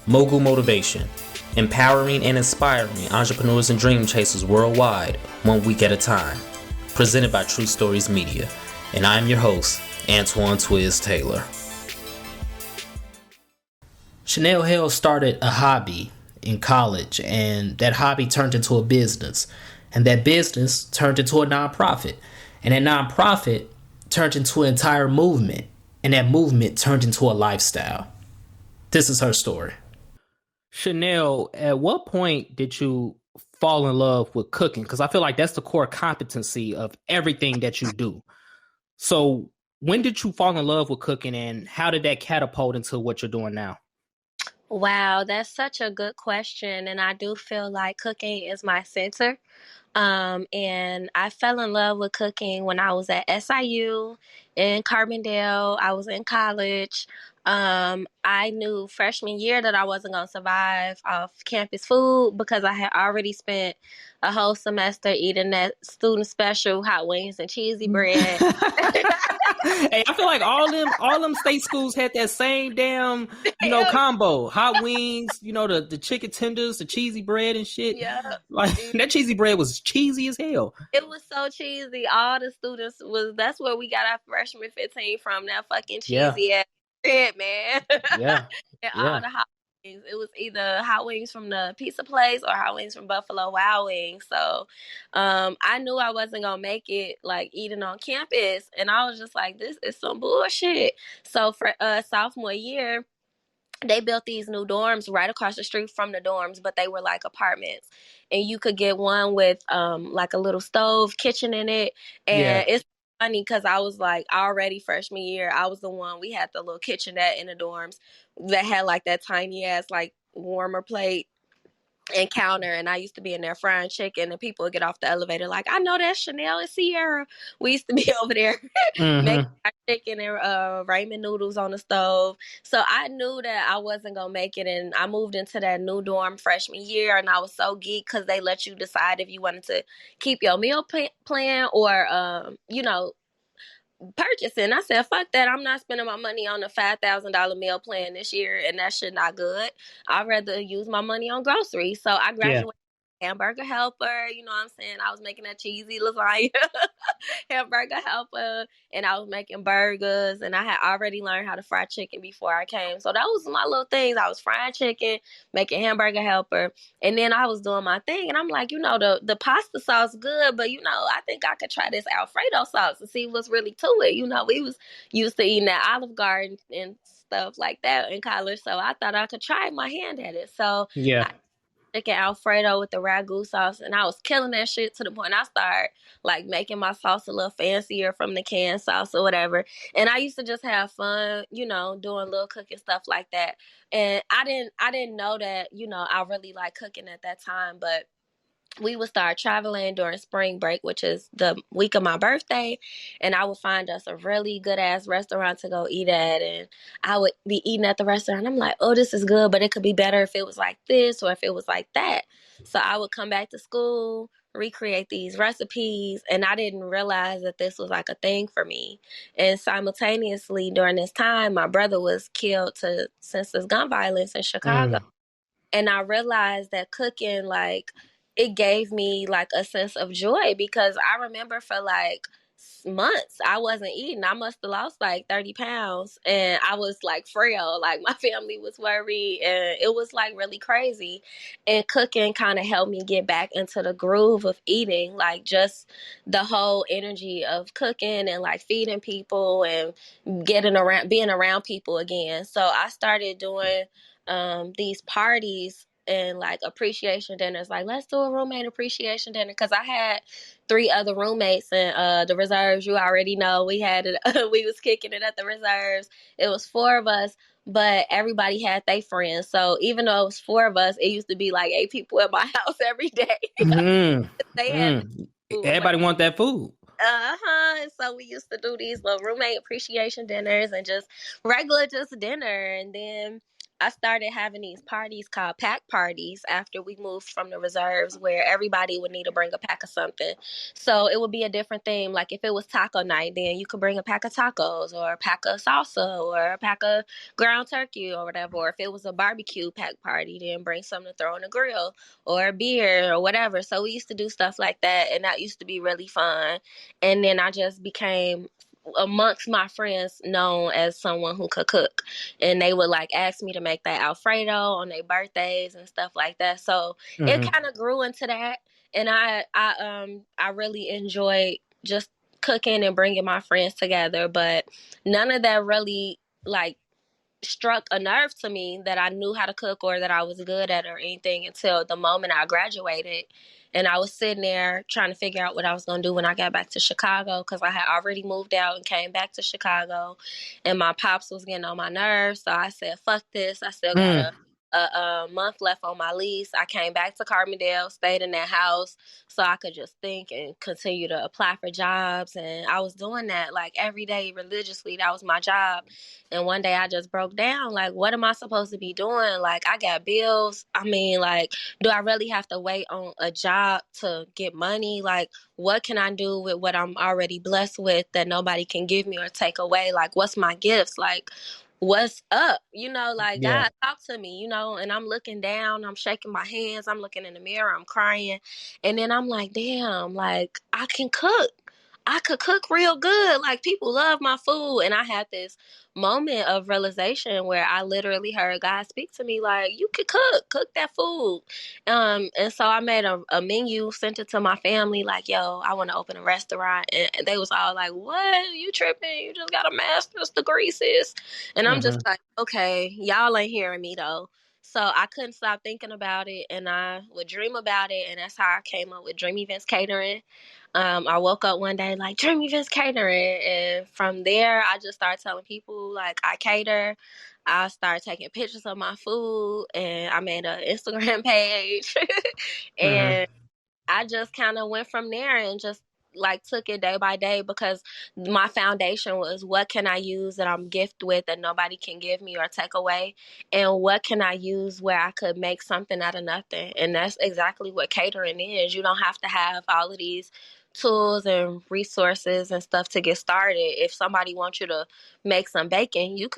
Mogul Motivation, empowering and inspiring entrepreneurs and dream chasers worldwide, 1 week at a time. Presented by True Stories Media. And I'm your host, Antoine Twiz Taylor. Chanell Hale started a hobby in college, and that hobby turned into a business. And that business turned into a nonprofit. And that nonprofit turned into an entire movement. And that movement turned into a lifestyle. This is her story. Chanell, at what point did you fall in love with cooking? Because I feel like that's the core competency of everything that you do. So when did you fall in love with cooking, and how did that catapult into what you're doing now? Wow, that's such a good question. And I do feel like cooking is my center. And I fell in love with cooking when I was at SIU in Carbondale. I was in college. I knew freshman year that I wasn't going to survive off campus food because I had already spent a whole semester eating that student special hot wings and cheesy bread. Hey, I feel like all them state schools had that same damn, combo. Hot wings, the chicken tenders, the cheesy bread and shit. Yeah. Like that cheesy bread was cheesy as hell. It was so cheesy. All the students that's where we got our freshman 15 from, that fucking cheesy ass bread, man. Yeah. And all the hot wings. It was either hot wings from the pizza place or hot wings from Buffalo Wild Wings. So I knew I wasn't gonna make it like eating on campus. And I was just like, this is some bullshit. So for sophomore year, they built these new dorms right across the street from the dorms, but they were like apartments. And you could get one with like a little stove, kitchen in it. And it's funny because I was like already freshman year, I was the one, we had the little kitchenette in the dorms that had like that tiny ass like warmer plate and counter, and I used to be in there frying chicken, and people would get off the elevator like, I know that's Chanell and Sierra. We used to be over there making our chicken and ramen noodles on the stove. So I knew that I wasn't gonna make it, and I moved into that new dorm freshman year, and I was so geeked because they let you decide if you wanted to keep your meal plan or purchasing. I said, fuck that. I'm not spending my money on a $5,000 meal plan this year, and that shit not good. I'd rather use my money on groceries. So I graduated hamburger helper, you know what I'm saying? I was making that cheesy lasagna hamburger helper, and I was making burgers, and I had already learned how to fry chicken before I came. So that was my little things. I was frying chicken, making hamburger helper, and then I was doing my thing, and I'm like, the pasta sauce good, but I think I could try this Alfredo sauce and see what's really to it. We was used to eating that Olive Garden and stuff like that in college, so I thought I could try my hand at it. So chicken Alfredo with the ragu sauce, and I was killing that shit to the point I started like making my sauce a little fancier from the canned sauce or whatever. And I used to just have fun, doing little cooking stuff like that. And I didn't know that, I really like cooking at that time, but we would start traveling during spring break, which is the week of my birthday, and I would find us a really good ass restaurant to go eat at, and I would be eating at the restaurant. I'm like, oh, this is good, but it could be better if it was like this or if it was like that. So I would come back to school, recreate these recipes, and I didn't realize that this was like a thing for me. And simultaneously during this time, my brother was killed to senseless gun violence in Chicago. And I realized that cooking, like, it gave me like a sense of joy because I remember for like months I wasn't eating. I must have lost like 30 pounds, and I was like frail. Like my family was worried, and it was like really crazy. And cooking kind of helped me get back into the groove of eating, like just the whole energy of cooking and like feeding people and being around people again. So I started doing these parties and like appreciation dinners. Like, let's do a roommate appreciation dinner, because I had 3 other roommates in the reserves. You already know we had it. We was kicking it at the reserves. It was 4 of us, but everybody had their friends. So even though it was 4 of us, it used to be like 8 people at my house every day. They had everybody want that food. And so we used to do these little roommate appreciation dinners and just regular just dinner. And then I started having these parties called pack parties after we moved from the reserves, where everybody would need to bring a pack of something. So it would be a different theme. Like if it was taco night, then you could bring a pack of tacos or a pack of salsa or a pack of ground turkey or whatever. Or if it was a barbecue pack party, then bring something to throw on the grill or a beer or whatever. So we used to do stuff like that, and that used to be really fun. And then I just became, amongst my friends, known as someone who could cook, and they would like ask me to make that Alfredo on their birthdays and stuff like that. So it Mm-hmm. kind of grew into that, and I really enjoyed just cooking and bringing my friends together. But none of that really like struck a nerve to me that I knew how to cook or that I was good at or anything until the moment I graduated. And I was sitting there trying to figure out what I was going to do when I got back to Chicago, because I had already moved out and came back to Chicago, and my pops was getting on my nerves. So I said, fuck this. I still got Mm. a month left on my lease. I came back to Carbondale, stayed in that house so I could just think and continue to apply for jobs. And I was doing that like every day religiously. That was my job. And one day I just broke down. Like, what am I supposed to be doing? Like, I got bills. I mean, like, do I really have to wait on a job to get money? Like, what can I do with what I'm already blessed with that nobody can give me or take away? Like, what's my gifts? Like, what's up? Like, Yeah. God, talk to me, and I'm looking down, I'm shaking my hands, I'm looking in the mirror, I'm crying. And then I'm like, damn, like, I can cook. I could cook real good. Like, people love my food. And I had this moment of realization where I literally heard God speak to me like, you could cook that food. And so I made a menu, sent it to my family like, yo, I want to open a restaurant. And they was all like, what? You tripping? You just got a master's degree, sis. And I'm just Mm-hmm. like, okay, y'all ain't hearing me though. So I couldn't stop thinking about it, and I would dream about it, and that's how I came up with Dream Events Catering. I woke up one day like, Dream Events Catering, and from there I just started telling people like I cater. I started taking pictures of my food, and I made an Instagram page. Mm-hmm. And I just kind of went from there and just like took it day by day, because my foundation was, what can I use that I'm gifted with that nobody can give me or take away, and what can I use where I could make something out of nothing. And that's exactly what catering is. You don't have to have all of these tools and resources and stuff to get started. If somebody wants you to make some bacon, you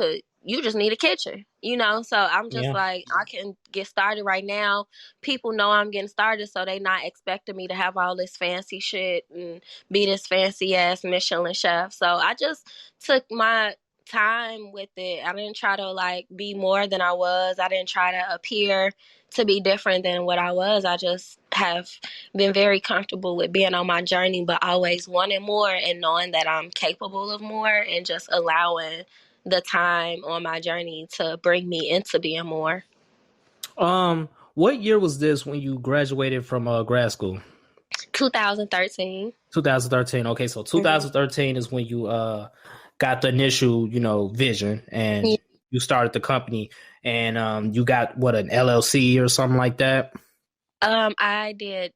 just need a kitchen. So I'm just Yeah. like, I can get started right now. People know I'm getting started, so they not expecting me to have all this fancy shit and be this fancy ass Michelin chef. So I just took my time with it. I didn't try to like be more than I was. I didn't try to appear to be different than what I was. I just have been very comfortable with being on my journey, but always wanting more and knowing that I'm capable of more, and just allowing the time on my journey to bring me into being more. What year was this when you graduated from grad school? 2013. 2013. Okay, so Mm-hmm. 2013 is when you got the initial, vision, and you started the company, and you got what, an LLC or something like that. I did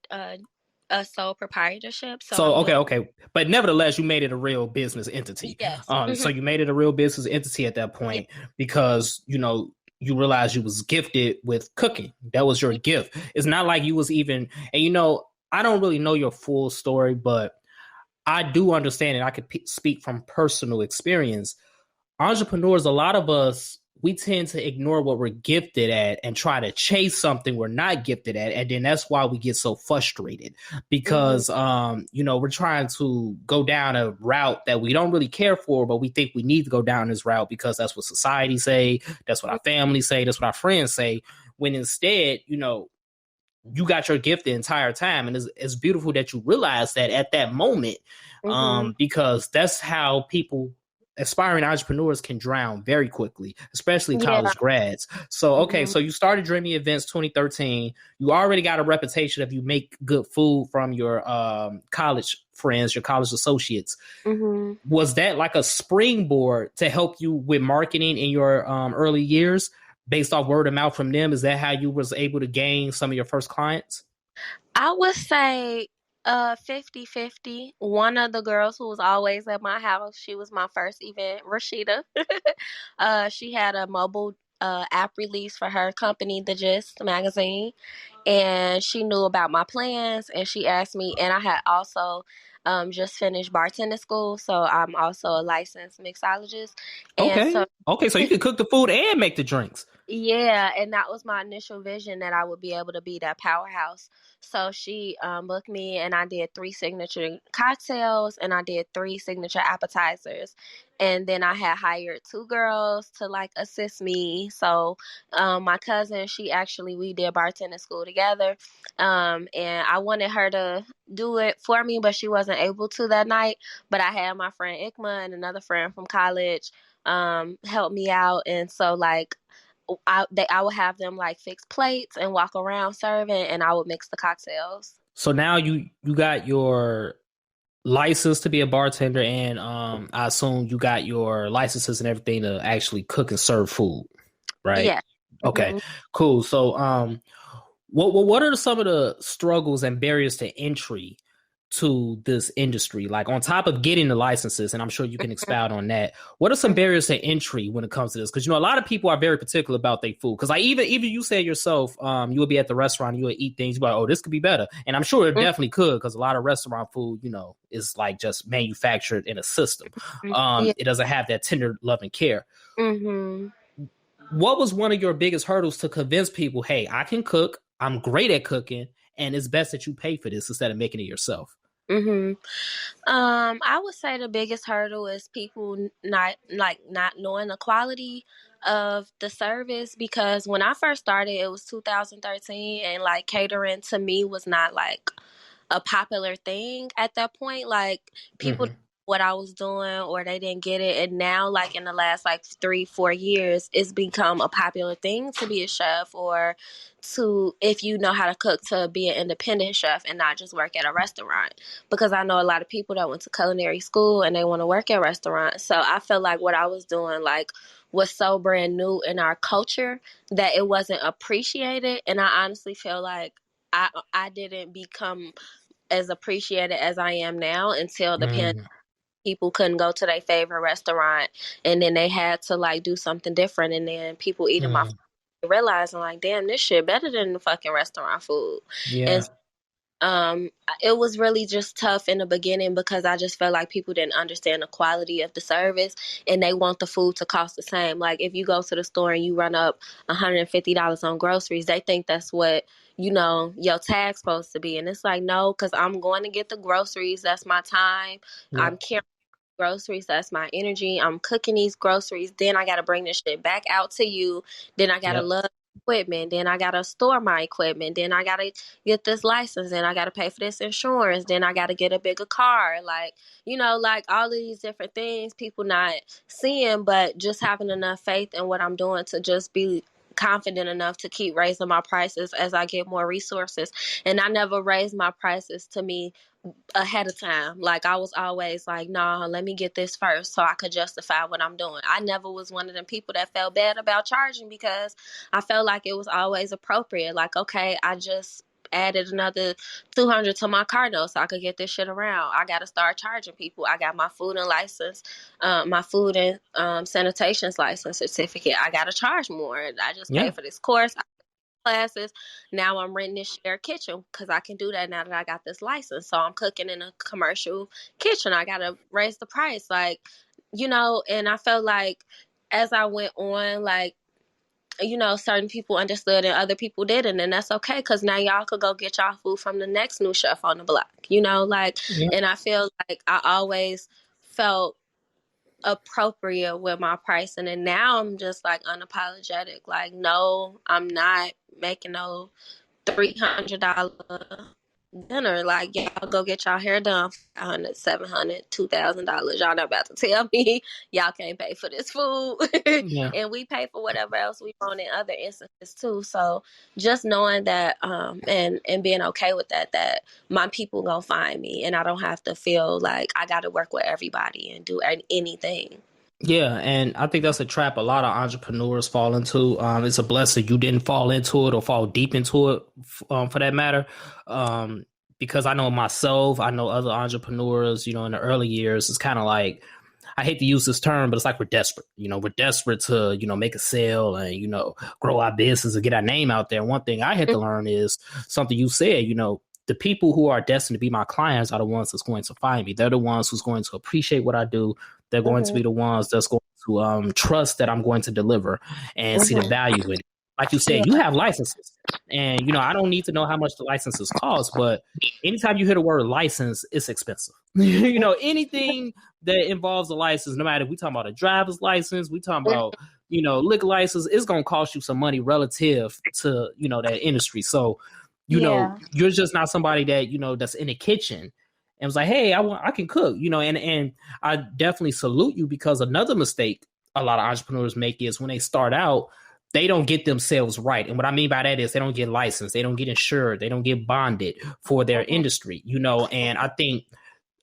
a sole proprietorship, so So I'm with. okay, but nevertheless, you made it a real business entity. Yes. So Hmm. you made it a real business entity at that Yeah. point because you realized you was gifted with cooking. That was your gift. It's not like you was even, and I don't really know your full story, but I do understand it. I could speak from personal experience. Entrepreneurs, a lot of us, we tend to ignore what we're gifted at and try to chase something we're not gifted at, and then that's why we get so frustrated Hmm. because we're trying to go down a route that we don't really care for, but we think we need to go down this route because that's what society say, that's what our family say, that's what our friends say, when instead you got your gift the entire time. And it's beautiful that you realize that at that moment, Hmm. because that's how people, aspiring entrepreneurs, can drown very quickly, especially Yeah. college grads. So, okay, Hmm. so you started Dreamy Events 2013. You already got a reputation of you make good food from your college friends, your college associates. Hmm. Was that like a springboard to help you with marketing in your early years? Based off word of mouth from them, is that how you was able to gain some of your first clients? I would say 50-50. One of the girls who was always at my house, she was my first event, Rashida. She had a mobile a app release for her company, The Gist magazine, and she knew about my plans, and she asked me, and I had also just finished bartending school, so I'm also a licensed mixologist, and Okay. so Okay, so you can cook the food and make the drinks. yeah, and that was my initial vision, that I would be able to be that powerhouse. So she booked me, and I did 3 signature cocktails, and I did 3 signature appetizers, and then I had hired 2 girls to like assist me. So my cousin, we did bartending school together, and I wanted her to do it for me, but she wasn't able to that night. But I had my friend Ikma and another friend from college help me out, and so like I would have them like fix plates and walk around serving, and I would mix the cocktails. So now you got your license to be a bartender, and I assume you got your licenses and everything to actually cook and serve food, right? Yeah. Okay, hmm cool. So what are some of the struggles and barriers to entry to this industry? Like on top of getting the licenses, and I'm sure you can expound on that. What are some barriers to entry when it comes to this? Because a lot of people are very particular about their food. Because like even you said yourself, you would be at the restaurant, you would eat things, but oh, this could be better, and I'm sure it definitely could, because a lot of restaurant food, is like just manufactured in a system. Yeah. It doesn't have that tender love and care. hmm What was one of your biggest hurdles to convince people, hey, I can cook, I'm great at cooking, and it's best that you pay for this instead of making it yourself? hmm I would say the biggest hurdle is people not knowing the quality of the service, because when I first started, it was 2013, and like catering to me was not like a popular thing at that point. Like people Mm-hmm. didn't know what I was doing, or they didn't get it. And now, like in the last like 3-4 years, it's become a popular thing to be a chef, or to, if you know how to cook, to be an independent chef and not just work at a restaurant. Because I know a lot of people that went to culinary school and they want to work at restaurants. So I feel like what I was doing like was so brand new in our culture that it wasn't appreciated. And I honestly feel like I didn't become as appreciated as I am now until the pandemic. Mm-hmm. People couldn't go to their favorite restaurant, and then they had to like do something different, and then people eating my food, realizing like, damn, this shit better than the fucking restaurant food. And Yeah. um it was really just tough in the beginning, because I just felt like people didn't understand the quality of the service, and they want the food to cost the same. Like if you go to the store and you run up $150 on groceries, they think that's what your tag's supposed to be. And it's like, no, because I'm going to get the groceries, that's my time. I'm Yep. carrying groceries, that's my energy. I'm cooking these groceries, then I gotta bring this shit back out to you, then I gotta Yep. love equipment, then I gotta store my equipment, then I gotta get this license, then I gotta pay for this insurance, then I gotta get a bigger car. Like, like all of these different things people not seeing, but just having enough faith in what I'm doing to just be confident enough to keep raising my prices as I get more resources. And I never raised my prices to me ahead of time. Like I was always like, nah, let me get this first so I could justify what I'm doing. I never was one of them people that felt bad about charging, because I felt like it was always appropriate. Like, okay, I just added another 200 to my car note so I could get this shit around. I got to start charging people. I got my food and license, my food and sanitation's license certificate. I got to charge more. I just Yeah. paid for this course, classes. Now I'm renting this shared kitchen, because I can do that now that I got this license. So I'm cooking in a commercial kitchen. I gotta raise the price, like, and I felt like as I went on, like, certain people understood and other people didn't, and that's okay, because now y'all could go get y'all food from the next new chef on the block, like, Yeah. and I feel like I always felt appropriate with my pricing, and now I'm just like unapologetic, like, no, I'm not making no $300 dinner. Like, y'all go get y'all hair done, 500, 700, $2,000. Y'all not about to tell me y'all can't pay for this food. Yeah. And we pay for whatever else we want in other instances too. So just knowing that, and being okay with that my people gonna find me, and I don't have to feel like I gotta work with everybody and do anything. Yeah, and I think that's a trap a lot of entrepreneurs fall into. It's a blessing you didn't fall into it or fall deep into it, for that matter. Um, because I know myself, I know other entrepreneurs, in the early years, it's kind of like, I hate to use this term, but it's like we're desperate. We're desperate to, make a sale and, grow our business and get our name out there. One thing I had to learn is something you said, the people who are destined to be my clients are the ones that's going to find me. They're the ones who's going to appreciate what I do. They're going to be the ones that's going to trust that I'm going to deliver and see the value in it. Like you said, you have licenses. And, I don't need to know how much the licenses cost, but anytime you hear the word license, it's expensive. Anything that involves a license, no matter if we talking about a driver's license, we talking about, liquor license, it's going to cost you some money relative to, that industry. So, you're just not somebody that, that's in the kitchen and was like, hey, I can cook, and I definitely salute you, because another mistake a lot of entrepreneurs make is when they start out, they don't get themselves right. And what I mean by that is they don't get licensed, they don't get insured, they don't get bonded for their industry, and I think,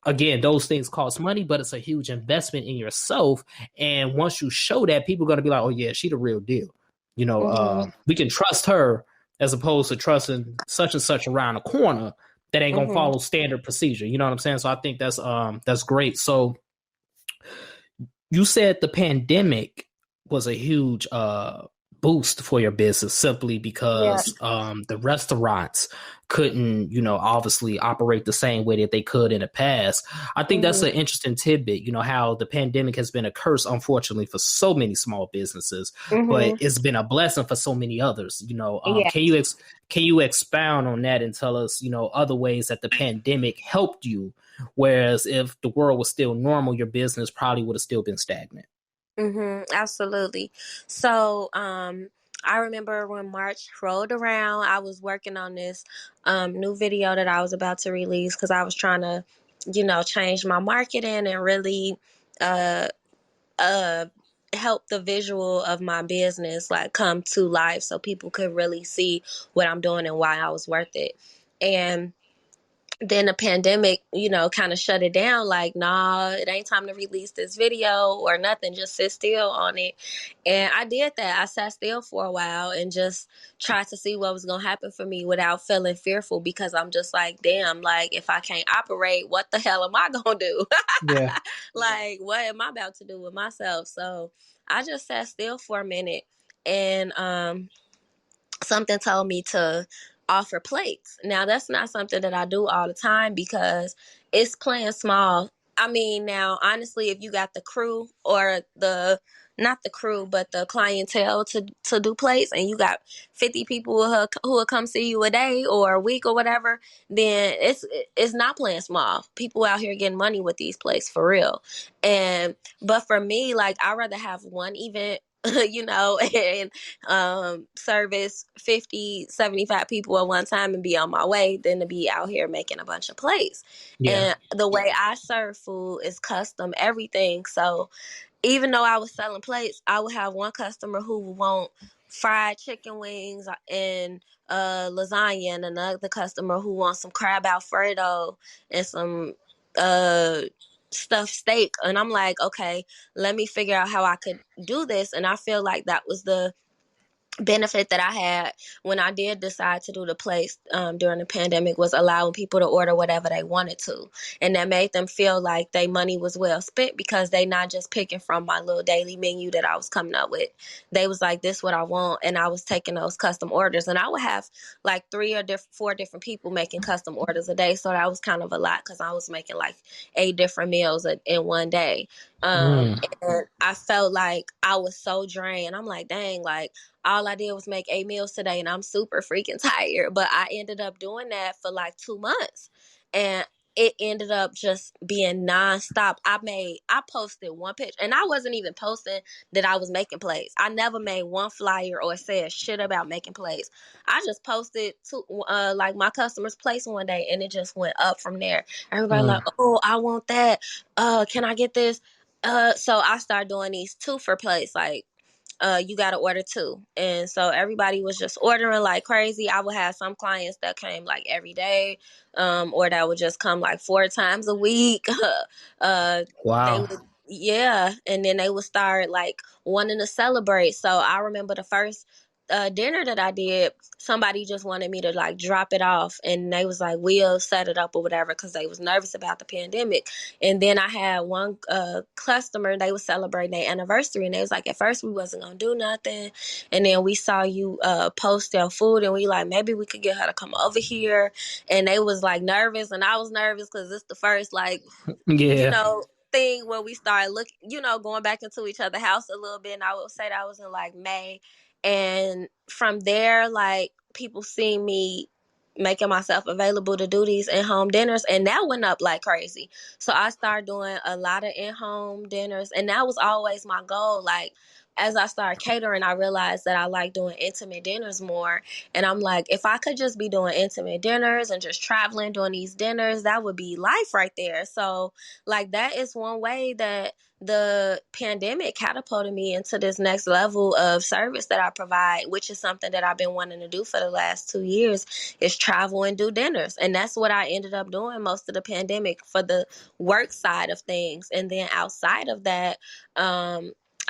again, those things cost money, but it's a huge investment in yourself. And once you show that, people are going to be like, oh yeah, she the real deal. We can trust her, as opposed to trusting such and such around the corner that ain't gonna follow standard procedure. You know what I'm saying? So I think that's great. So you said the pandemic was a huge boost for your business, simply because the restaurants couldn't, obviously operate the same way that they could in the past. I think that's an interesting tidbit, how the pandemic has been a curse, unfortunately, for so many small businesses, but it's been a blessing for so many others. Can you expound on that and tell us, other ways that the pandemic helped you, whereas if the world was still normal, your business probably would have still been stagnant? Absolutely. So, I remember when March rolled around, I was working on this new video that I was about to release, because I was trying to, change my marketing and really uh, help the visual of my business like come to life, so people could really see what I'm doing and why I was worth it. And then the pandemic, kind of shut it down. Like, nah, it ain't time to release this video or nothing. Just sit still on it. And I did that. I sat still for a while and just tried to see what was going to happen for me without feeling fearful, because I'm just like, damn, like, if I can't operate, what the hell am I going to do? Yeah. Like, what am I about to do with myself? So I just sat still for a minute, and something told me to offer plates. Now, that's not something that I do all the time, because it's playing small. I mean, now, honestly, if you got the crew, or not the crew, but the clientele to do plates, and you got 50 people who will come see you a day or a week or whatever, then it's not playing small. People out here getting money with these plates for real. But for me, like, I'd rather have one event, and service 50, 75 people at one time and be on my way, than to be out here making a bunch of plates. Yeah. And the way I serve food is custom everything. So even though I was selling plates, I would have one customer who would want fried chicken wings and lasagna, and another customer who wants some crab alfredo and some stuffed steak. And I'm like, okay, let me figure out how I could do this. And I feel like that was the benefit that I had when I did decide to do the place during the pandemic, was allowing people to order whatever they wanted to. And that made them feel like their money was well spent, because they not just picking from my little daily menu that I was coming up with. They was like, this what I want. And I was taking those custom orders, and I would have like 4 different people making custom orders a day. So that was kind of a lot, because I was making like 8 different meals in one day. And I felt like I was so drained. I'm like, dang, like, all I did was make 8 meals today, and I'm super freaking tired. But I ended up doing that for like 2 months, and it ended up just being nonstop. I posted one picture, and I wasn't even posting that I was making plays. I never made one flyer or said shit about making plays. I just posted to like my customer's place one day, and it just went up from there. Everybody like, oh, I want that. Can I get this? So I started doing these 2 for plates, like, you got to order 2. And so everybody was just ordering like crazy. I would have some clients that came like every day, or that would just come like 4 times a week. They Wow. would, yeah. And then they would start like wanting to celebrate. So I remember the first dinner that I did, somebody just wanted me to like drop it off, and they was like, "We'll set it up or whatever," because they was nervous about the pandemic. And then I had one customer; they was celebrating their anniversary, and they was like, "At first, we wasn't gonna do nothing, and then we saw you post your food, and we like maybe we could get her to come over here." And they was like nervous, and I was nervous because it's the first like, you Yeah. know, thing where we started looking, going back into each other's house a little bit. And I would say that was in like May. And from there, like people see me making myself available to do these in-home dinners, and that went up like crazy. So I started doing a lot of in-home dinners, and that was always my goal. Like as I started catering, I realized that I like doing intimate dinners more. And I'm like, if I could just be doing intimate dinners and just traveling doing these dinners, that would be life right there. So like that is one way that the pandemic catapulted me into this next level of service that I provide, which is something that I've been wanting to do for the last 2 years, is travel and do dinners. And that's what I ended up doing most of the pandemic for the work side of things. And then outside of that,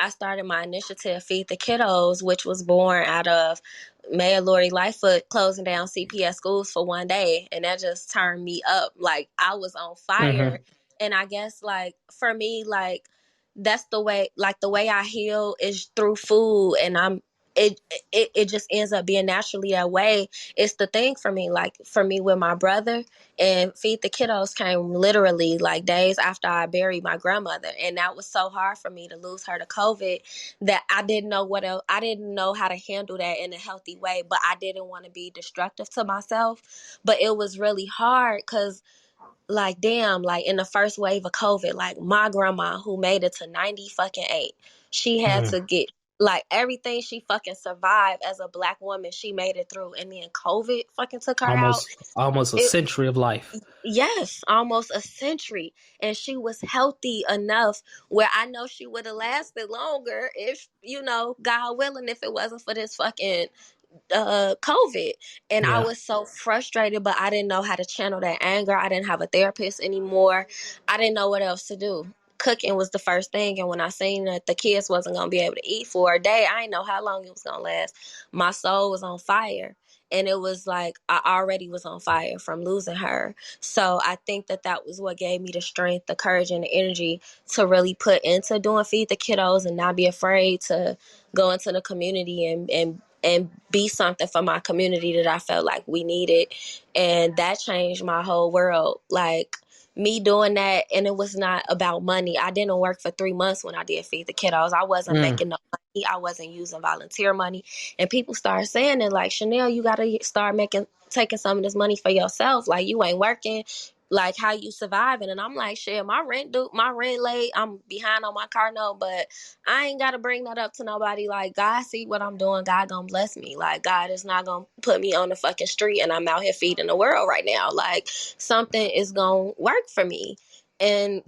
I started my initiative, Feed the Kiddos, which was born out of Mayor Lori Lightfoot closing down CPS schools for one day. And that just turned me up. Like I was on fire. Mm-hmm. And I guess like for me, like that's the way, like the way I heal is through food. And it just ends up being naturally that way. It's the thing for me. Like for me with my brother, and Feed the Kiddos came literally like days after I buried my grandmother. And that was so hard for me to lose her to COVID that I didn't know what else. I didn't know how to handle that in a healthy way, but I didn't want to be destructive to myself. But it was really hard because like damn, like in the first wave of COVID, like my grandma who made it to 90 fucking 8, she had Mm-hmm. to get like everything she fucking survived as a Black woman, she made it through, and then COVID fucking took her out. Almost a It century of life. Yes, almost a century, and she was healthy enough where I know she would have lasted longer if, God willing, if it wasn't for this fucking COVID. And I Yeah. was so frustrated, but I didn't know how to channel that anger. I didn't have a therapist anymore. I didn't know what else to do. Cooking was the first thing, and when I seen that the kids wasn't gonna be able to eat for a day, I didn't know how long it was gonna last. My soul was on fire, and it was like I already was on fire from losing her. So I think that that was what gave me the strength, the courage, and the energy to really put into doing Feed the Kiddos and not be afraid to go into the community and be something for my community that I felt like we needed. And that changed my whole world. Like me doing that, and it was not about money. I didn't work for 3 months when I did Feed the Kiddos. I wasn't Mm. making no money. I wasn't using volunteer money. And people started saying it like, Chanell, you got to start taking some of this money for yourself. Like you ain't working. Like how you surviving? And I'm like, shit, my rent late. I'm behind on my car note, but I ain't gotta bring that up to nobody. Like God see what I'm doing. God gonna bless me. Like God is not gonna put me on the fucking street and I'm out here feeding the world right now. Like something is gonna work for me. And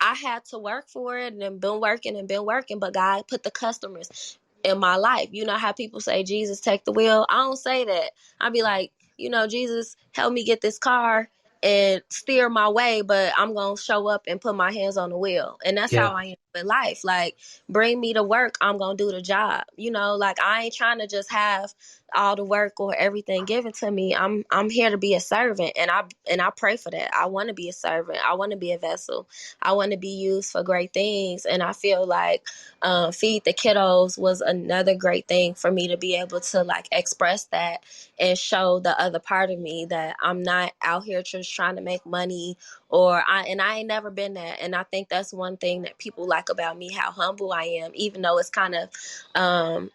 I had to work for it and been working, but God put the customers in my life. You know how people say, Jesus, take the wheel? I don't say that. I be like, Jesus, help me get this car and steer my way, but I'm going to show up and put my hands on the wheel. And that's how Yeah. I am in life. Like, bring me to work, I'm going to do the job. Like I ain't trying to just have all the work or everything given to me. I'm here to be a servant, and I pray for that. I want to be a servant. I want to be a vessel. I want to be used for great things. And I feel like Feed the Kiddos was another great thing for me to be able to like express that and show the other part of me that I'm not out here just trying to make money, and I ain't never been that. And I think that's one thing that people like about me, how humble I am, even though it's kind of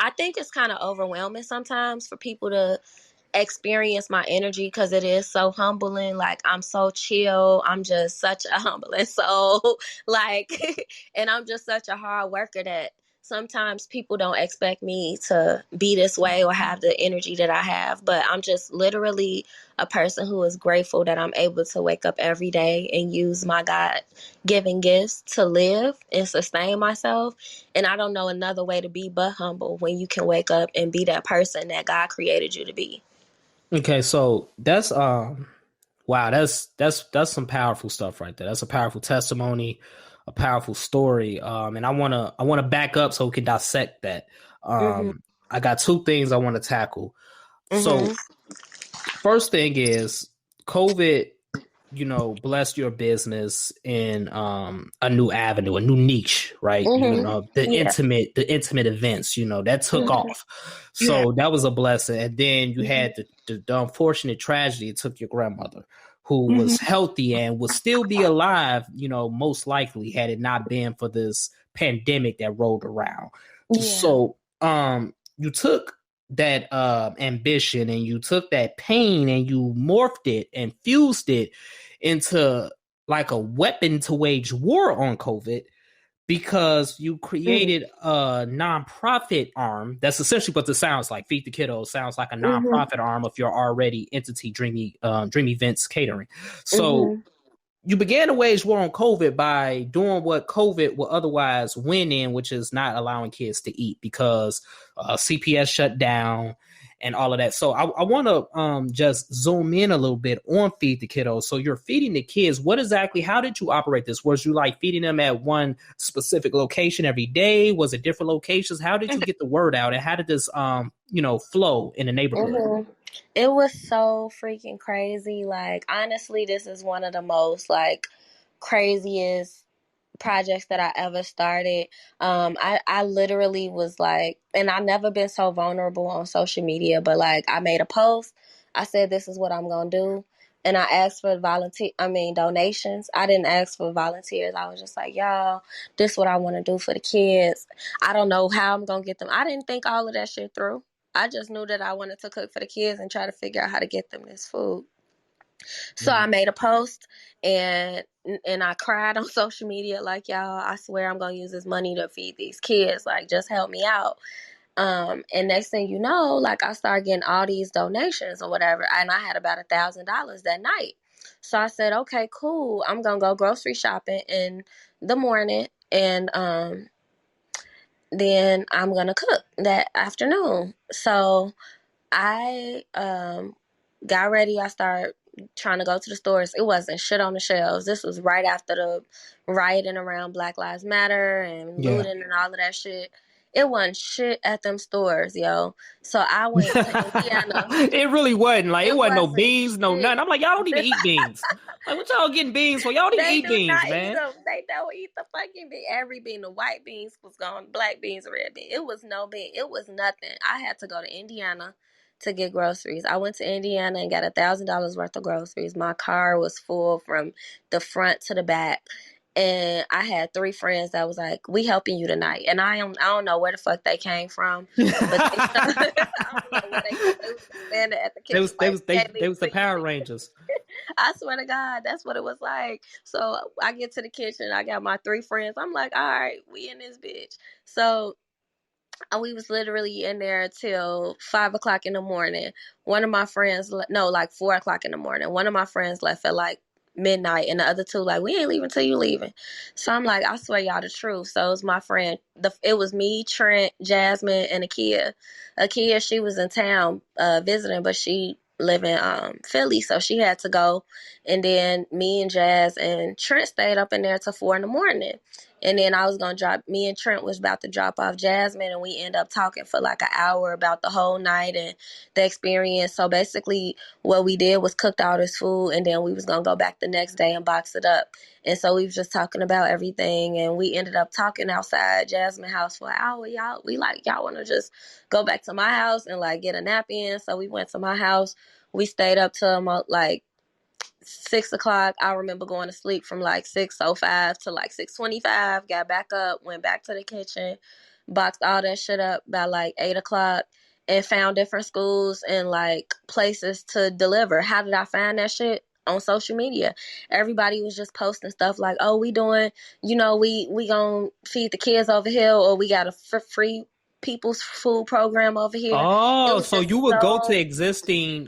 I think it's kind of overwhelming sometimes for people to experience my energy because it is so humbling. Like I'm so chill. I'm just such a humbling soul. Like, and I'm just such a hard worker that sometimes people don't expect me to be this way or have the energy that I have. But I'm just literally a person who is grateful that I'm able to wake up every day and use my God given gifts to live and sustain myself. And I don't know another way to be but humble when you can wake up and be that person that God created you to be. Okay, so that's wow, that's some powerful stuff right there. That's a powerful testimony, a powerful story. And I wanna back up so we can dissect that. Mm-hmm. I got two things I want to tackle. So Mhm. first thing is COVID, blessed your business in a new avenue, a new niche, right? Mhm. Yeah. The intimate events, that took Mhm. off. Yeah. So that was a blessing. And then you Mhm. had the unfortunate tragedy. It took your grandmother, who was Mhm. healthy and would still be alive, most likely, had it not been for this pandemic that rolled around. Yeah. So you took that ambition and you took that pain and you morphed it and fused it into like a weapon to wage war on COVID, because you Mhm. created a nonprofit arm. That's essentially what this sounds like. Feed the Kiddos sounds like a Mhm. nonprofit arm of your already entity, Dream Events Catering. So Mhm. you began to wage war on COVID by doing what COVID would otherwise win in, which is not allowing kids to eat, because CPS shut down and all of that. So I want to just zoom in a little bit on Feed the Kiddos. So you're feeding the kids. How did you operate this? Was you like feeding them at one specific location every day? Was it different locations? How did you get the word out? And how did this, flow in the neighborhood? Mhm. It was so freaking crazy. Like, honestly, this is one of the most like craziest projects that I ever started. I literally was like, and I've never been so vulnerable on social media, but like I made a post. I said, this is what I'm gonna do. And I asked for donations. I didn't ask for volunteers. I was just like, y'all, this is what I want to do for the kids. I don't know how I'm gonna get them. I didn't think all of that shit through. I just knew that I wanted to cook for the kids and try to figure out how to get them this food. So I Mm. made a post and I cried on social media like, y'all, I swear I'm gonna use this money to feed these kids. Like, just help me out. And next thing you know, like I started getting all these donations or whatever, and I had about $1,000 that night. So I said, okay, cool. I'm gonna go grocery shopping in the morning, and then I'm gonna cook that afternoon. So I got ready. I started trying to go to the stores. It wasn't shit on the shelves. This was right after the rioting around Black Lives Matter and Yeah. looting and all of that shit. It wasn't shit at them stores, yo. So I went to Indiana. It really wasn't. Like, it It wasn't no wasn't beans, no shit. nothing. I'm like, y'all don't need to eat beans. Like, what y'all getting beans for? Y'all need to They eat do beans, not eat man. them. They don't eat the fucking bean. Every bean, the white beans was gone, black beans, red bean. It was no bean. It was nothing. I had to go to Indiana to get groceries. I went to Indiana and got $1,000 worth of groceries. My car was full from the front to the back. And I had three friends that was like, "We helping you tonight." And I don't know where the fuck they came from, but they I don't know where they came. They was just standing at the They kitchen was they like, was "We they can't they leave was the until you Power fix it." Rangers. I swear to God, that's what it was like. So I get to the kitchen, I got my three friends. I'm like, all right, we in this bitch. So we was literally in there till 5 o'clock in the morning. One of my friends, no, like 4 o'clock in the morning. One of my friends left at like midnight, and the other two like, we ain't leaving till you leaving. So I'm like, I swear y'all the truth. So it was my friend. It was me, Trent, Jasmine, and Akia. Akia, she was in town visiting, but she live in Philly, so she had to go. And then me and Jazz and Trent stayed up in there till 4 in the morning. And then I was gonna drop. Me and Trent was about to drop off Jasmine, and we end up talking for like an hour about the whole night and the experience. So basically, what we did was cooked all this food, and then we was gonna go back the next day and box it up. And so we was just talking about everything, and we ended up talking outside Jasmine's house for an hour. Y'all want to just go back to my house and like get a nap in? So we went to my house. We stayed up till like 6 o'clock. I remember going to sleep from like 6:05 to like 6:25. Got back up, went back to the kitchen, boxed all that shit up by like 8 o'clock, and found different schools and like places to deliver. How did I find that shit? On social media. Everybody was just posting stuff like, "Oh, we doing, we gonna feed the kids over here, or we got a free people's food program over here." It Oh, was so just you would go to so. existing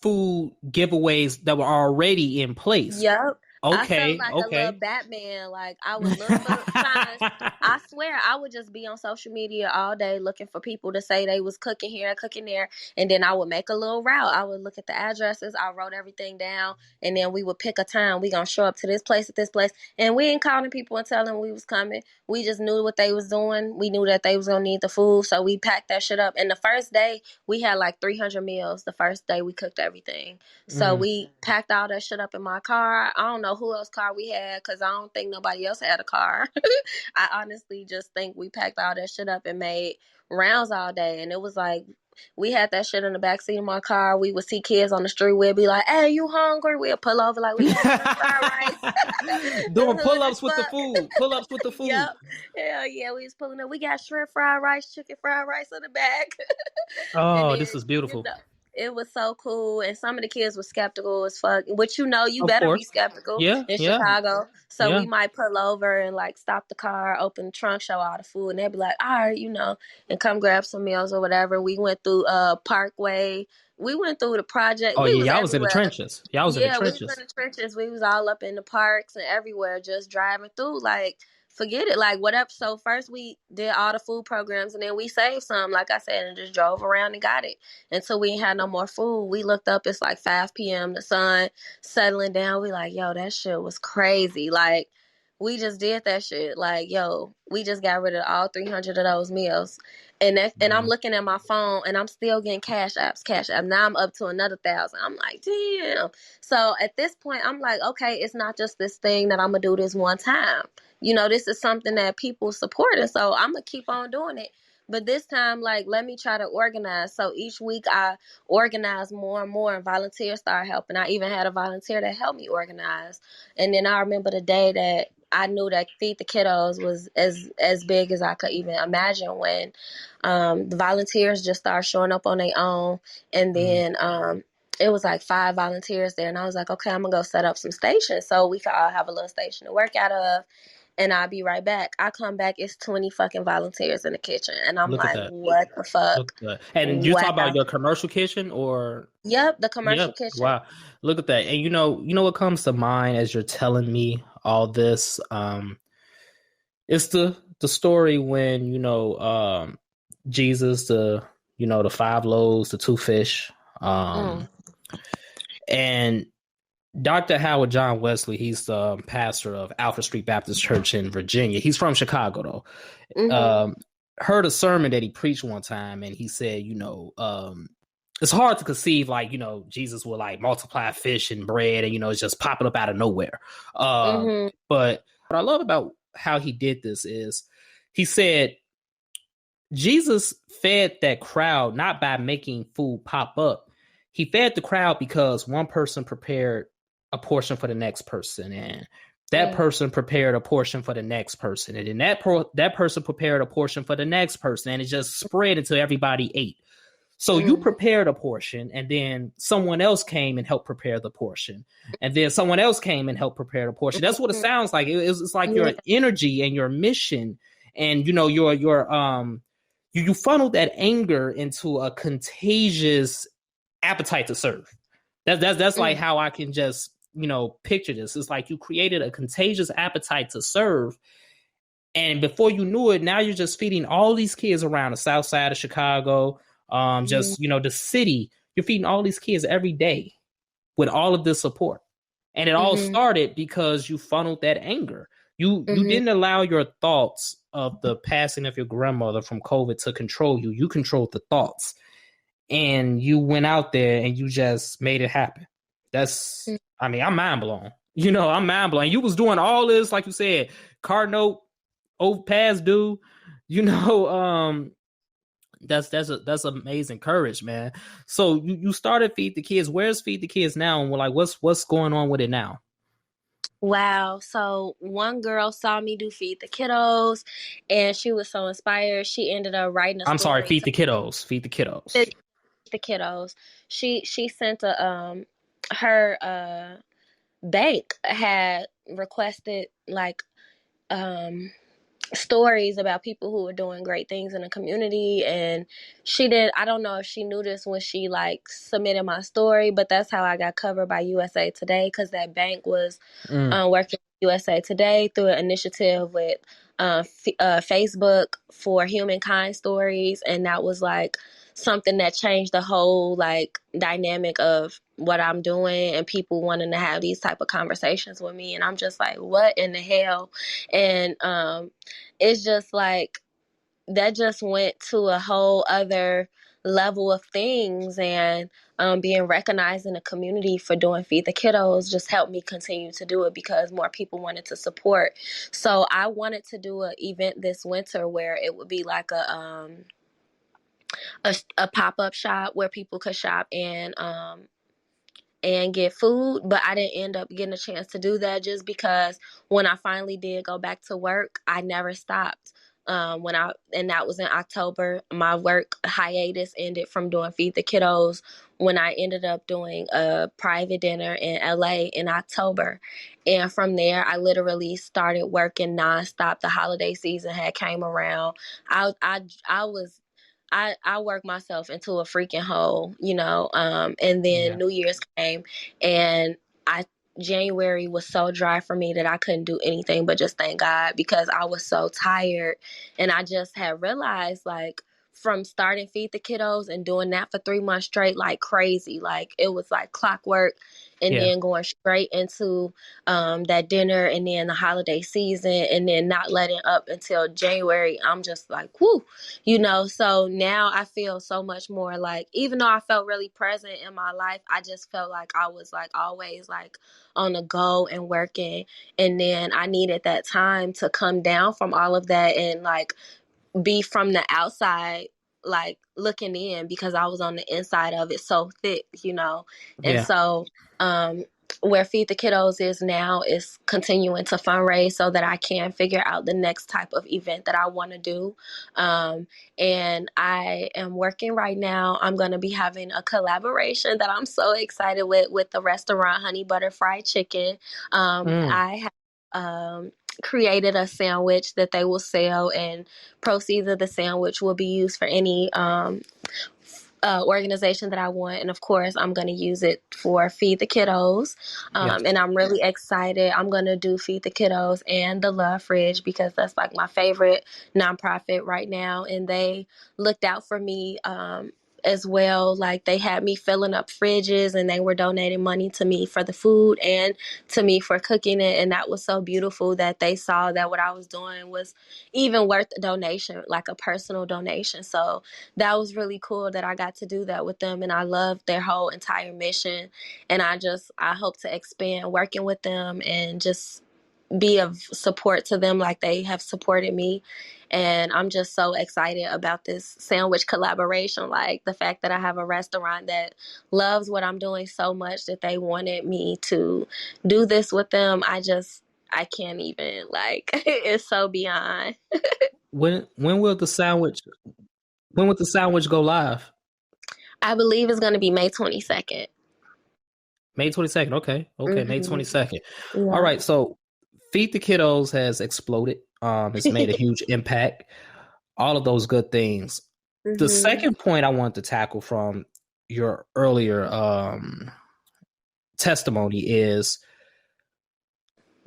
food giveaways that were already in place. Yep. I felt Okay, like a little okay. Batman. Like I would look for signs. I swear I would just be on social media all day looking for people to say they was cooking here, cooking there. And then I would make a little route. I would look at the addresses. I wrote everything down. And then we would pick a time. We gonna show up to this place at this place. And we ain't calling people and telling them we was coming. We just knew what they was doing. We knew that they was gonna need the food. So we packed that shit up. And the first day we had like 300 meals. The first day we cooked everything. So Mm. we packed all that shit up in my car. I don't know who else car we had because I don't think nobody else had a car. I honestly just think we packed all that shit up and made rounds all day. And it was like, we had that shit in the backseat of my car. We would see kids on the street. We'd be like, hey, you hungry? We'd pull over like, we got shrimp fried rice. The Doing hood pull-ups as with the fuck. food. Pull-ups with the food. Yep. Hell yeah, we was pulling up. We got shrimp fried rice, chicken fried rice in the back. And Oh, then, this is beautiful. it was so cool. And some of the kids were skeptical as fuck. Which you Of better be course. skeptical Yeah, in yeah, Chicago. So yeah. we might pull over and like stop the car, open the trunk, show all the food, and they'd be like, all right, and come grab some meals or whatever. We went through Parkway. We went through the project. Oh We was yeah, y'all was in the everywhere. trenches. Y'all was in the Yeah, we was trenches. in the trenches. We was all up in the parks and everywhere, just driving through. Like, forget it. Like, whatever. So first we did all the food programs, and then we saved some, like I said, and just drove around and got it until we ain't had no more food. We looked up. It's like 5 p.m. The sun settling down. We like, yo, that shit was crazy. Like, we just did that shit. Like, yo, we just got rid of all 300 of those meals. And I'm Man. looking at my phone, and I'm still getting cash apps, cash app. Now I'm up to another 1,000. I'm like, damn. So at this point, I'm like, okay, it's not just this thing that I'm gonna do this one time. This is something that people support, and so I'm gonna keep on doing it. But this time, like, let me try to organize. So each week I organize more and more, and volunteers start helping. I even had a volunteer that helped me organize. And then I remember the day that I knew that Feed the Kiddos was as big as I could even imagine when the volunteers just started showing up on their own. And Mhm. then it was like 5 volunteers there. And I was like, okay, I'm going to go set up some stations so we can all have a little station to work out of. And I'll be right back. I come back, it's 20 fucking volunteers in the kitchen. And I'm Look at like, that. what the Look fuck? at that. And you talk about Wow. your commercial kitchen or Yep, the commercial yep. kitchen. Wow. Look at that. And what comes to mind as you're telling me all this? It's the story when, Jesus, the 5 loaves, the 2 fish. Mm. And Dr. Howard John Wesley, he's the pastor of Alfred Street Baptist Church in Virginia. He's from Chicago, though. Mm-hmm. Heard a sermon that he preached one time, and he said, it's hard to conceive, like, Jesus will, like, multiply fish and bread, and, it's just popping up out of nowhere. Mm-hmm. But what I love about how he did this is he said, Jesus fed that crowd not by making food pop up. He fed the crowd because one person prepared a portion for the next person, and that person prepared a portion for the next person, and then that person prepared a portion for the next person, and it just spread until everybody ate. So you prepared a portion, and then someone else came and helped prepare the portion, and then someone else came and helped prepare the portion. That's what it sounds like. It's like Yeah. your energy and your mission, and you funneled that anger into a contagious appetite to serve. That's like how I can just picture this. It's like you created a contagious appetite to serve, and before you knew it, now you're just feeding all these kids around the south side of Chicago, just the city. You're feeding all these kids every day with all of this support, and it all started because you funneled that anger. You didn't allow your thoughts of the passing of your grandmother from COVID to control you. You controlled the thoughts, and you went out there and you just made it happen. I'm mind blown. I'm mind blown. You was doing all this, like you said, car note, past due. That's amazing courage, man. So you started Feed the Kids. Where's Feed the Kids now? And we're like, what's going on with it now? Wow. So one girl saw me do Feed the Kiddos, and she was so inspired. She ended up writing a story. I'm sorry, Feed the Kiddos. Feed the Kiddos. Feed the Kiddos. She sent her bank had requested like stories about people who were doing great things in the community. And she did, I don't know if she knew this when she like submitted my story, but that's how I got covered by USA Today, because that bank was Mm. working with USA Today through an initiative with Facebook for Humankind Stories, and that was like something that changed the whole like dynamic of what I'm doing and people wanting to have these type of conversations with me. And I'm just like, what in the hell? And it's just like that just went to a whole other level of things. And being recognized in the community for doing Feed the Kiddos just helped me continue to do it because more people wanted to support. So I wanted to do an event this winter where it would be like a pop-up shop where people could shop and get food, but I didn't end up getting a chance to do that just because when I finally did go back to work, I never stopped. And that was in October. My work hiatus ended from doing Feed the Kiddos when I ended up doing a private dinner in LA in October. And from there, I literally started working nonstop. The holiday season had came around. I was I worked myself into a freaking hole, you know. And then Yeah. New Year's came, and I January was so dry for me that I couldn't do anything but just thank God because I was so tired, and I just had realized like from starting Feed the Kiddos and doing that for 3 months straight like crazy, like it was like clockwork, and Yeah. then going straight into that dinner and then the holiday season and then not letting up until January. I'm just like, whoo, you know. So now I feel so much more like, even though I felt really present in my life, I just felt like I was like always like on the go and working. And then I needed that time to come down from all of that and like be from the outside, like looking in, because I was on the inside of it so thick, you know. And Yeah. so where Feed the Kiddos is now is continuing to fundraise so that I can figure out the next type of event that I want to do. And I am working right now. I'm going to be having a collaboration that I'm so excited with the restaurant Honey Butter Fried Chicken. Mm. I have created a sandwich that they will sell, and proceeds of the sandwich will be used for any organization that I want. And of course, I'm going to use it for Feed the Kiddos. Yes. And I'm really excited. I'm going to do Feed the Kiddos and the Love Fridge because that's like my favorite nonprofit right now. And they looked out for me as well. Like they had me filling up fridges and they were donating money to me for the food and to me for cooking it. And that was so beautiful that they saw that what I was doing was even worth a donation, like a personal donation. So that was really cool that I got to do that with them. And I love their whole entire mission. And I hope to expand working with them and just be of support to them like they have supported me. And I'm just so excited about this sandwich collaboration. Like the fact that I have a restaurant that loves what I'm doing so much that they wanted me to do this with them. I can't even, like, it's so beyond. When will the sandwich go live? I believe it's going to be May 22nd. May 22nd. Okay. Okay. May Mm-hmm. 22nd. All Yeah. right. So Feed the Kiddos has exploded. It's made a huge impact. All of those good things. The Mm-hmm. second point I want to tackle from your earlier testimony is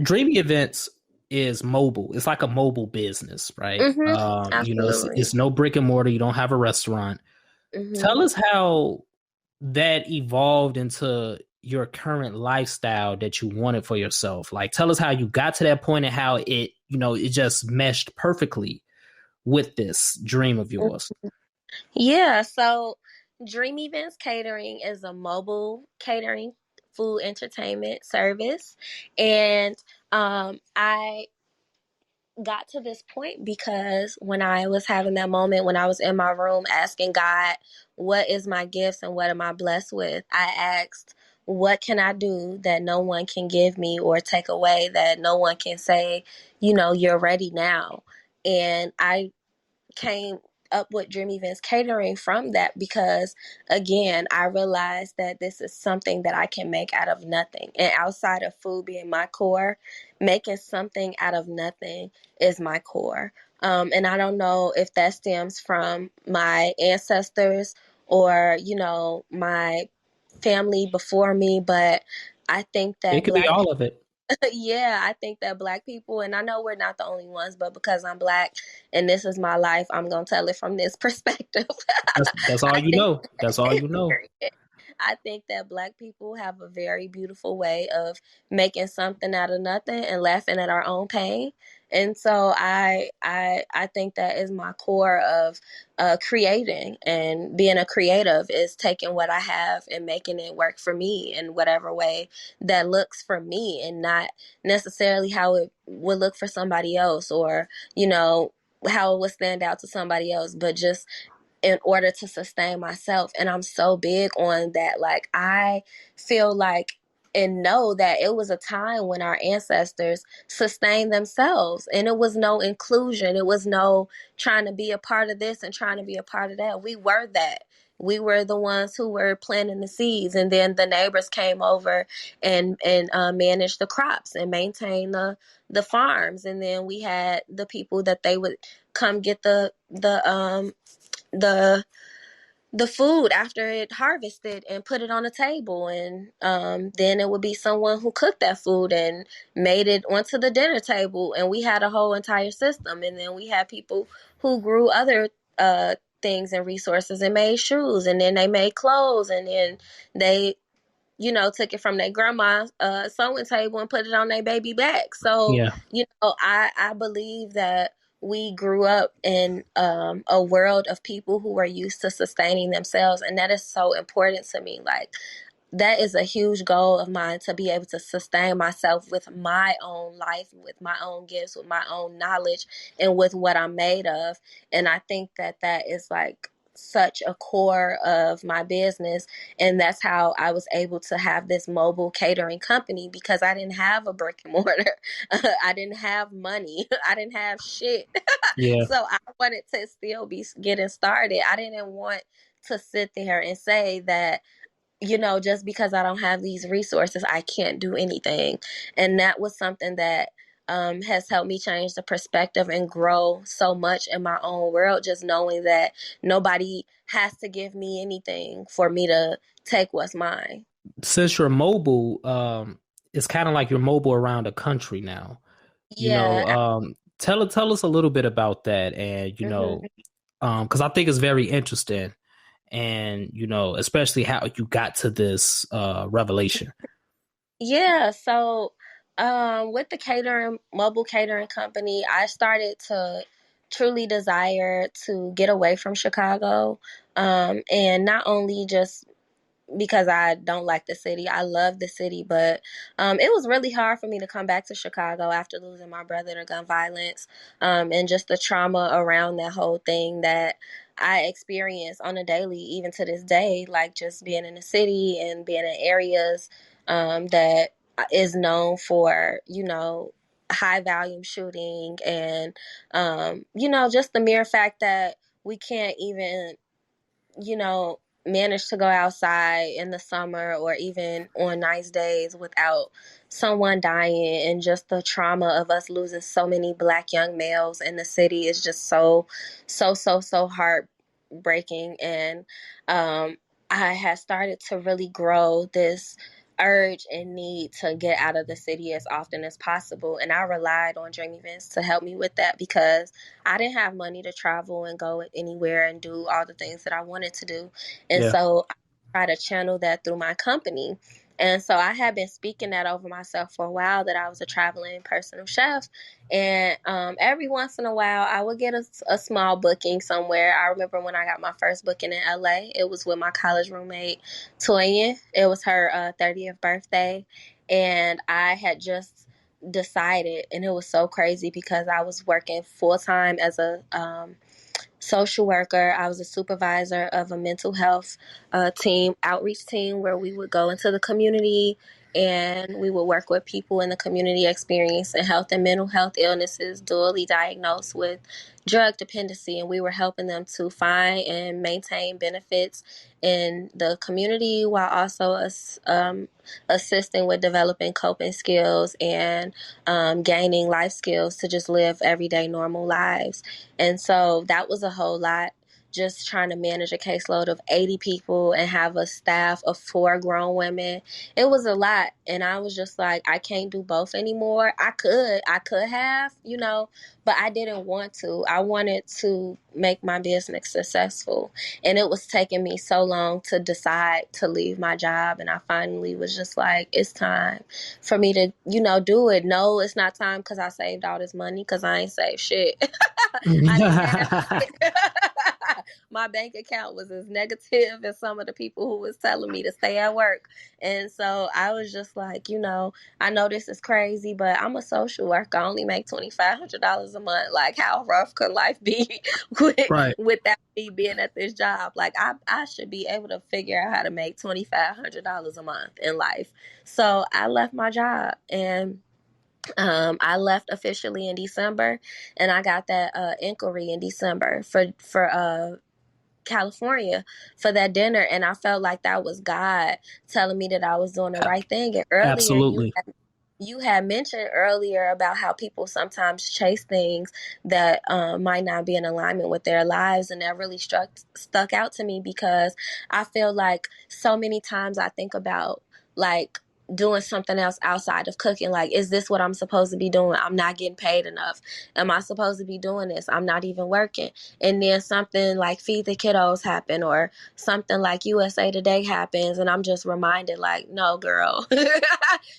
Dreamy Events is mobile. It's like a mobile business, right? Mm-hmm. It's Absolutely. no brick and mortar. You don't have a restaurant. Tell Mm-hmm. us how that evolved into your current lifestyle that you wanted for yourself. Like, tell us how you got to that point and how it just meshed perfectly with this dream of yours. Yeah. So Dream Events Catering is a mobile catering food entertainment service. And I got to this point because when I was having that moment, when I was in my room asking God, what is my gifts and what am I blessed with? I asked, what can I do that no one can give me or take away, that no one can say, you're ready now? And I came up with Dream Events Catering from that because, again, I realized that this is something that I can make out of nothing. And outside of food being my core, making something out of nothing is my core. And I don't know if that stems from my ancestors or, my family before me, but I think It that could be all of it. yeah, I think that Black people, and I know we're not the only ones, but because I'm Black and this is my life, I'm going to tell it from this perspective. That's all I you think know. That's all you know. I think that Black people have a very beautiful way of making something out of nothing and laughing at our own pain. And so I think that is my core of creating, and being a creative is taking what I have and making it work for me in whatever way that looks for me, and not necessarily how it would look for somebody else, or how it would stand out to somebody else, but just in order to sustain myself. And I'm so big on that. Like, I feel like and know that it was a time when our ancestors sustained themselves, and it was no inclusion. It was no trying to be a part of this and trying to be a part of that. We were that. We were the ones who were planting the seeds, and then the neighbors came over and managed the crops and maintained the farms. And then we had the people that they would come get the the food after it harvested and put it on the table, and then it would be someone who cooked that food and made it onto the dinner table, and we had a whole entire system. And then we had people who grew other things and resources and made shoes, and then they made clothes, and then they took it from their grandma's sewing table and put it on their baby back. So, Yeah. I believe that we grew up in a world of people who were used to sustaining themselves. And that is so important to me. Like, that is a huge goal of mine, to be able to sustain myself with my own life, with my own gifts, with my own knowledge, and with what I'm made of. And I think that that is like such a core of my business. And that's how I was able to have this mobile catering company, because I didn't have a brick and mortar. I didn't have money. I didn't have shit. Yeah. So I wanted to still be getting started. I didn't want to sit there and say that, just because I don't have these resources, I can't do anything. And that was something that has helped me change the perspective and grow so much in my own world, just knowing that nobody has to give me anything for me to take what's mine. Since you're mobile, it's kind of like you're mobile around the country now. Yeah. Tell us a little bit about that, and Mhm. because I think it's very interesting, and especially how you got to this revelation. Yeah, so with the mobile catering company, I started to truly desire to get away from Chicago. And not only just because I don't like the city. I love the city, but it was really hard for me to come back to Chicago after losing my brother to gun violence, and just the trauma around that whole thing that I experience on a daily, even to this day, like just being in the city and being in areas that is known for, high volume shooting, and, just the mere fact that we can't even manage to go outside in the summer or even on nice days without someone dying. And just the trauma of us losing so many Black young males in the city is just so heartbreaking. And I had started to really grow this urge and need to get out of the city as often as possible. And I relied on Dream Events to help me with that, because I didn't have money to travel and go anywhere and do all the things that I wanted to do. And Yeah. so I tried to channel that through my company. And so I had been speaking that over myself for a while, that I was a traveling personal chef. And every once in a while, I would get a small booking somewhere. I remember when I got my first booking in LA, it was with my college roommate, Toyin. It was her 30th birthday. And I had just decided, and it was so crazy because I was working full time as a social worker. I was a supervisor of a mental health team, outreach team, where we would go into the community and we would work with people in the community experiencing health and mental health illnesses, dually diagnosed with drug dependency, and we were helping them to find and maintain benefits in the community while also assisting with developing coping skills and gaining life skills to just live everyday normal lives. And so that was a whole lot, just trying to manage a caseload of 80 people and have a staff of 4 grown women. It was a lot. And I was just like, I can't do both anymore. I could have, but I didn't want to. I wanted to make my business successful. And it was taking me so long to decide to leave my job. And I finally was just like, it's time for me to, do it. No, it's not time because I saved all this money, because I ain't saved shit. I didn't have shit. My bank account was as negative as some of the people who was telling me to stay at work. And so I was just like, I know this is crazy, but I'm a social worker. I only make $2,500 a month. Like, how rough could life be without me being at this job? Like, I should be able to figure out how to make $2,500 a month in life. So I left my job, and I left officially in December, and I got that inquiry in December for California for that dinner, and I felt like that was God telling me that I was doing the right thing. And earlier, Absolutely. you had mentioned earlier about how people sometimes chase things that might not be in alignment with their lives, and that really stuck out to me, because I feel like so many times I think about, like, doing something else outside of cooking. Like, is this what I'm supposed to be doing? I'm not getting paid enough. Am I supposed to be doing this? I'm not even working. And then something like Feed the Kiddos happen, or something like USA Today happens, and I'm just reminded, like, no, girl,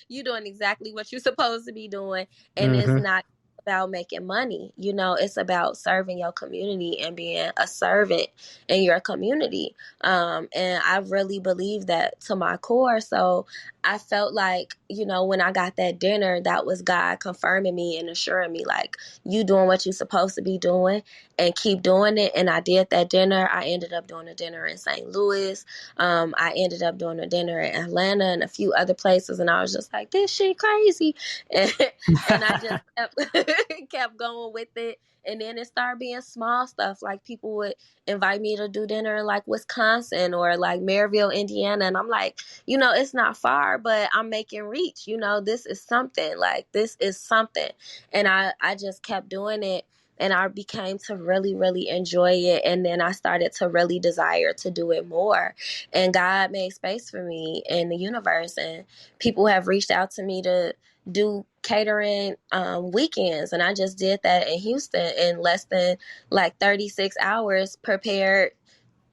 you're doing exactly what you're supposed to be doing. And it's Mm-hmm. not about making money. It's about serving your community and being a servant in your community. And I really believe that to my core. So I felt like, when I got that dinner, that was God confirming me and assuring me, like, you doing what you're supposed to be doing, and keep doing it. And I did that dinner. I ended up doing a dinner in St. Louis. I ended up doing a dinner in Atlanta and a few other places. And I was just like, this shit crazy. And I just kept going with it. And then it started being small stuff. Like, people would invite me to do dinner in, like, Wisconsin or like Maryville, Indiana. And I'm like, it's not far, but I'm making reach. This is something. Like, this is something. And I just kept doing it. And I became to really, really enjoy it. And then I started to really desire to do it more. And God made space for me in the universe. And people have reached out to me to do catering weekends. And I just did that in Houston in less than like 36 hours, prepared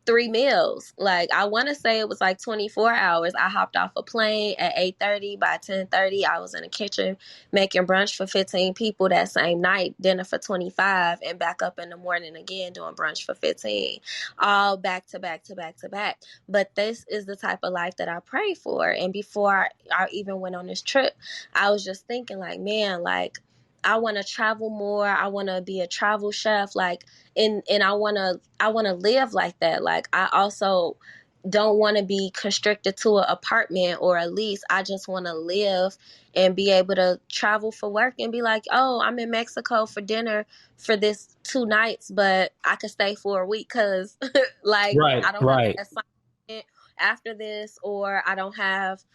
3 meals. Like, I want to say it was like 24 hours. I hopped off a plane at 8:30. By 10:30, I was in the kitchen making brunch for 15 people that same night, dinner for 25, and back up in the morning again doing brunch for 15, all back to back to back to back. But this is the type of life that I pray for. And before I even went on this trip, I was just thinking, like, man, like, I want to travel more. I want to be a travel chef. Like, and I want to live like that. Like, I also don't want to be constricted to an apartment or a lease. I just want to live and be able to travel for work and be like, oh, I'm in Mexico for dinner for this 2 nights, but I could stay for a week because like, Right, I don't have right. an assignment after this, or I don't have,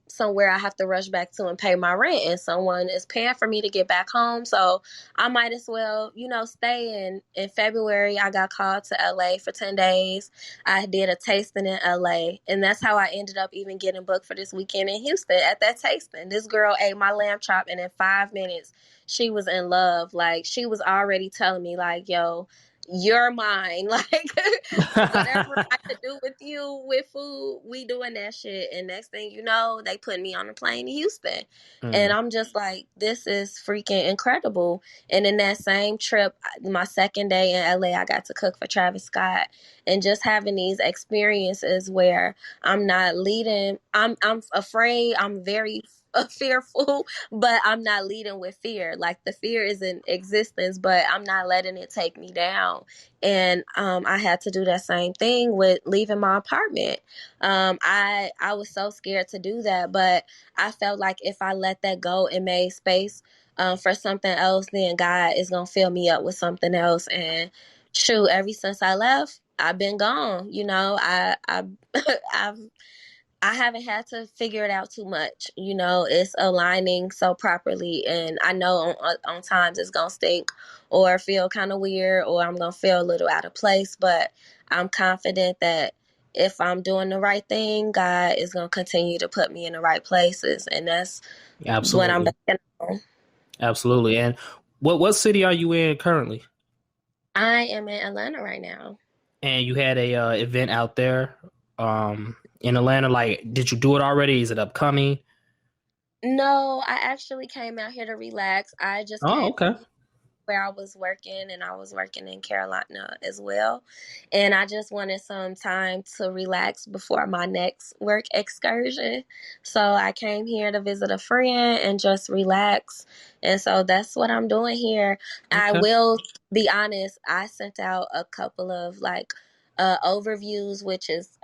somewhere I have to rush back to and pay my rent, and someone is paying for me to get back home. So I might as well, stay in February. I got called to LA for 10 days. I did a tasting in LA, and that's how I ended up even getting booked for this weekend in Houston at that tasting. This girl ate my lamb chop, and in 5 minutes, she was in love. Like, she was already telling me, like, yo, you're mine. Like, whatever I could do with you with food, we doing that shit. And next thing you know, they put me on a plane to Houston. And I'm just like, this is freaking incredible. And in that same trip, my second day in LA, I got to cook for Travis Scott. And just having these experiences where I'm not leading, I'm afraid, I'm very fearful, but I'm not leading with fear. Like the fear is in existence, but I'm not letting it take me down. And I had to do that same thing with leaving my apartment. I was so scared to do that, but I felt like if I let that go and made space for something else, then God is gonna fill me up with something else. And shoot, ever since I left, I've been gone. You know, I've I haven't had to figure it out too much. You know, it's aligning so properly, and I know on times it's gonna stink or feel kind of weird, or I'm gonna feel a little out of place. But I'm confident that if I'm doing the right thing, God is gonna continue to put me in the right places, and that's what I'm Absolutely. banking on. Absolutely. And what city are you in currently? I am in Atlanta right now. And you had a event out there in Atlanta. Like, did you do it already? Is it upcoming? No, I actually came out here to relax. I just Oh, came okay. from where I was working, and I was working in Carolina as well. And I just wanted some time to relax before my next work excursion. So I came here to visit a friend and just relax. And so that's what I'm doing here. I Okay. will be honest, I sent out a couple of like overviews, which is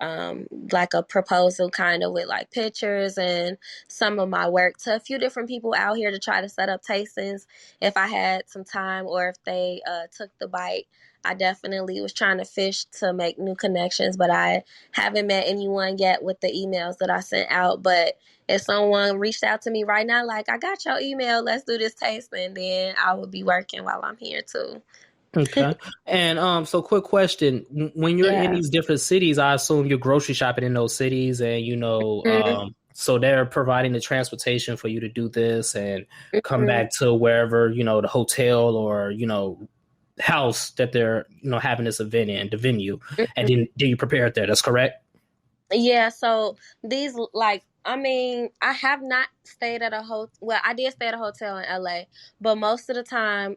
like a proposal kind of with like pictures and some of my work to a few different people out here to try to set up tastings if I had some time or if they took the bite. I definitely was trying to fish to make new connections, but I haven't met anyone yet with the emails that I sent out. But if someone reached out to me right now, like, I got your email, let's do this tasting, then I will be working while I'm here too. Okay. And so quick question. When you're in Yeah. these different cities, I assume you're grocery shopping in those cities and Mhm. so they're providing the transportation for you to do this and come Mhm. back to wherever, the hotel or, house that they're, having this event in, the venue. And Mhm. then you prepare it there. That's correct? Yeah, so these like I mean, I have not stayed at a hotel. Well, I did stay at a hotel in LA, but most of the time,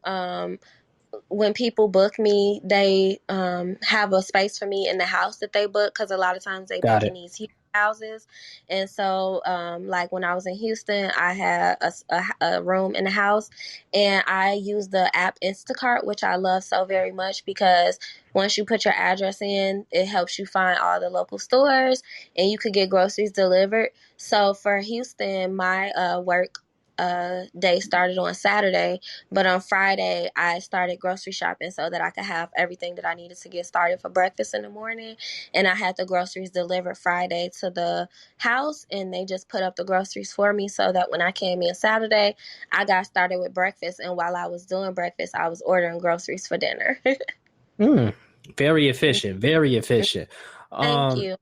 when people book me, they have a space for me in the house that they book because a lot of times they Got book in it. these huge houses. And so, like when I was in Houston, I had a room in the house, and I used the app Instacart, which I love so very much because once you put your address in, it helps you find all the local stores, and you could get groceries delivered. So for Houston, my work day started on Saturday, but on Friday, I started grocery shopping so that I could have everything that I needed to get started for breakfast in the morning. And I had the groceries delivered Friday to the house, and they just put up the groceries for me so that when I came in Saturday, I got started with breakfast. And while I was doing breakfast, I was ordering groceries for dinner. Mm, very efficient. Very efficient. Thank Um, you.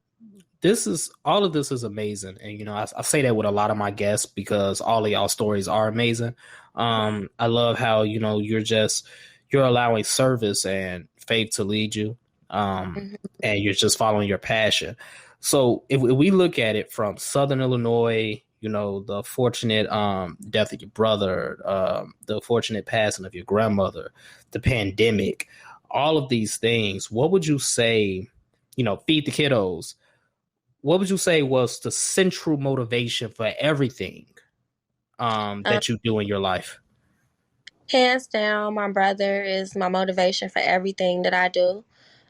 this is all of this is amazing, and I say that with a lot of my guests because all of y'all stories are amazing. I love how you're allowing service and faith to lead you, Mhm. and you're just following your passion. So if we look at it from Southern Illinois, the fortunate death of your brother, the fortunate passing of your grandmother, the pandemic, all of these things, what would you say? Feed the kiddos, what would you say was the central motivation for everything Um, that you do in your life? Hands down, my brother is my motivation for everything that I do.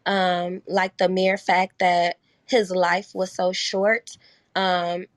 Like the mere fact that his life was so short. Um,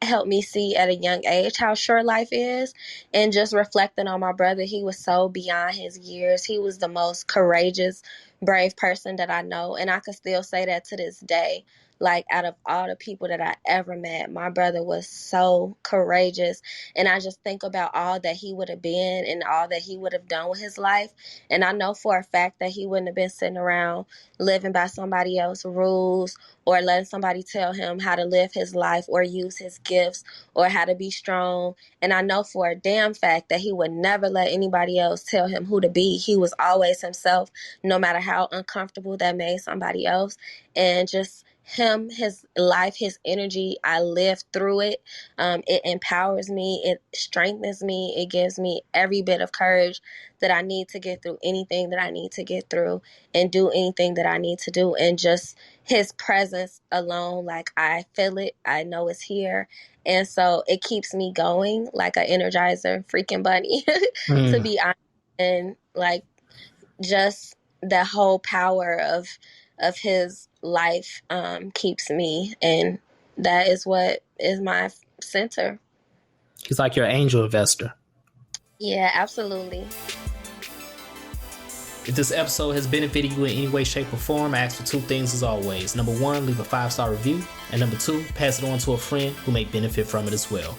Helped me see at a young age how short life is. And just reflecting on my brother, he was so beyond his years. He was the most courageous, brave person that I know, and I could still say that to this day. Like, out of all the people that I ever met, my brother was so courageous. And I just think about all that he would have been and all that he would have done with his life. And I know for a fact that he wouldn't have been sitting around living by somebody else's rules or letting somebody tell him how to live his life or use his gifts or how to be strong. And I know for a damn fact that he would never let anybody else tell him who to be. He was always himself, no matter how uncomfortable that made somebody else. And just him, his life, his energy, I live through it. It empowers me, it strengthens me, it gives me every bit of courage that I need to get through anything that I need to get through and do anything that I need to do. And just his presence alone, like I feel it, I know it's here. And so it keeps me going like an energizer freaking bunny, to be honest. And like just the whole power of his life keeps me, and that is what is my center. He's like your angel investor. Yeah, absolutely. If this episode has benefited you in any way, shape, or form, I ask for 2 things as always. Number 1, leave a 5-star review. And number 2, pass it on to a friend who may benefit from it as well.